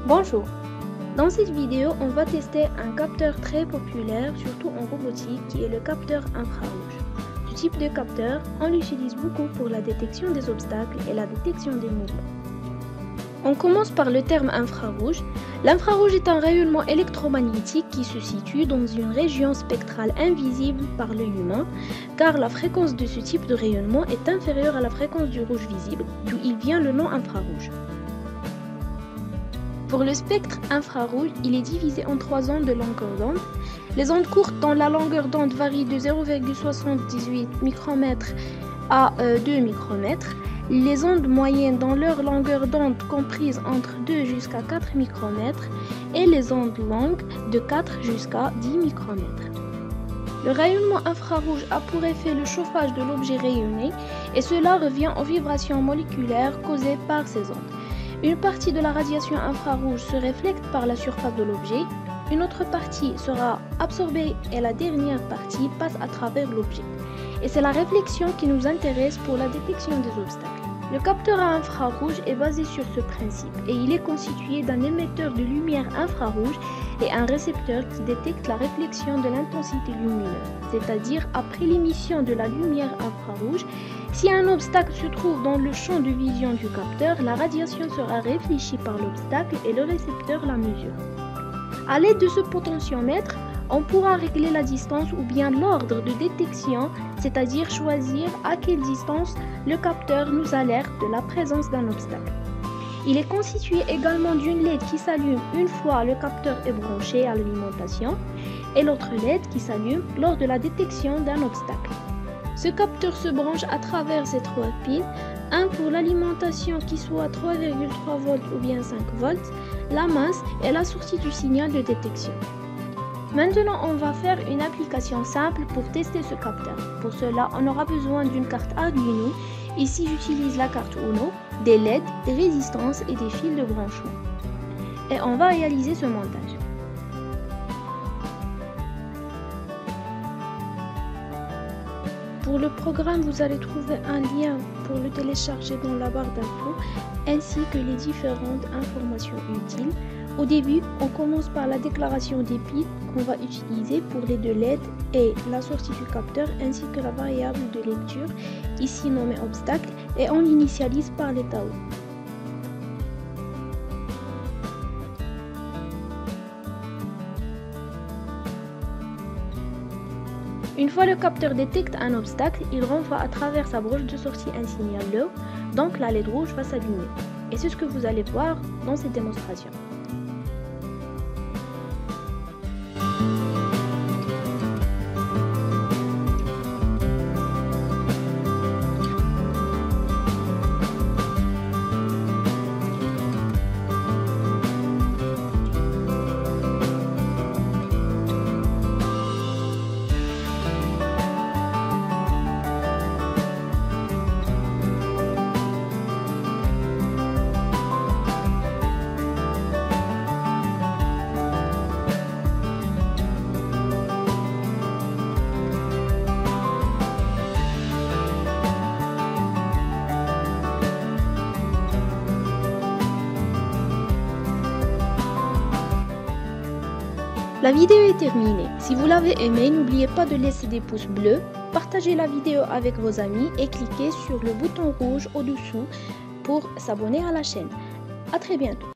Bonjour, dans cette vidéo on va tester un capteur très populaire surtout en robotique qui est le capteur infrarouge. Ce type de capteur on l'utilise beaucoup pour la détection des obstacles et la détection des mouvements. On commence par le terme infrarouge. L'infrarouge est un rayonnement électromagnétique qui se situe dans une région spectrale invisible par l'œil humain, car la fréquence de ce type de rayonnement est inférieure à la fréquence du rouge visible, d'où il vient le nom infrarouge. Pour le spectre infrarouge, il est divisé en 3 ondes de longueur d'onde. Les ondes courtes dont la longueur d'onde varie de 0,78 micromètres à 2 micromètres. Les ondes moyennes dont leur longueur d'onde comprise entre 2 jusqu'à 4 micromètres et les ondes longues de 4 jusqu'à 10 micromètres. Le rayonnement infrarouge a pour effet le chauffage de l'objet rayonné et cela revient aux vibrations moléculaires causées par ces ondes. Une partie de la radiation infrarouge se réflecte par la surface de l'objet, une autre partie sera absorbée et la dernière partie passe à travers l'objet. Et c'est la réflexion qui nous intéresse pour la détection des obstacles. Le capteur à infrarouge est basé sur ce principe et il est constitué d'un émetteur de lumière infrarouge et un récepteur qui détecte la réflexion de l'intensité lumineuse, c'est-à-dire après l'émission de la lumière infrarouge, si un obstacle se trouve dans le champ de vision du capteur, la radiation sera réfléchie par l'obstacle et le récepteur la mesure. À l'aide de ce potentiomètre, on pourra régler la distance ou bien l'ordre de détection, c'est-à-dire choisir à quelle distance le capteur nous alerte de la présence d'un obstacle. Il est constitué également d'une LED qui s'allume une fois le capteur est branché à l'alimentation et l'autre LED qui s'allume lors de la détection d'un obstacle. Ce capteur se branche à travers ces 3 pins, un pour l'alimentation qui soit 3,3 volts ou bien 5 volts, la masse et la sortie du signal de détection. Maintenant, on va faire une application simple pour tester ce capteur. Pour cela, on aura besoin d'une carte Arduino. Ici, j'utilise la carte Uno, des LED, des résistances et des fils de branchement. Et on va réaliser ce montage. Pour le programme, vous allez trouver un lien pour le télécharger dans la barre d'infos, ainsi que les différentes informations utiles. Au début, on commence par la déclaration des pins qu'on va utiliser pour les 2 LED et la sortie du capteur ainsi que la variable de lecture, ici nommée obstacle, et on l'initialise par l'état O. Une fois le capteur détecte un obstacle, il renvoie à travers sa broche de sortie un signal low, donc la LED rouge va s'allumer. Et c'est ce que vous allez voir dans cette démonstration. La vidéo est terminée. Si vous l'avez aimée, n'oubliez pas de laisser des pouces bleus, partagez la vidéo avec vos amis et cliquez sur le bouton rouge au-dessous pour s'abonner à la chaîne. À très bientôt.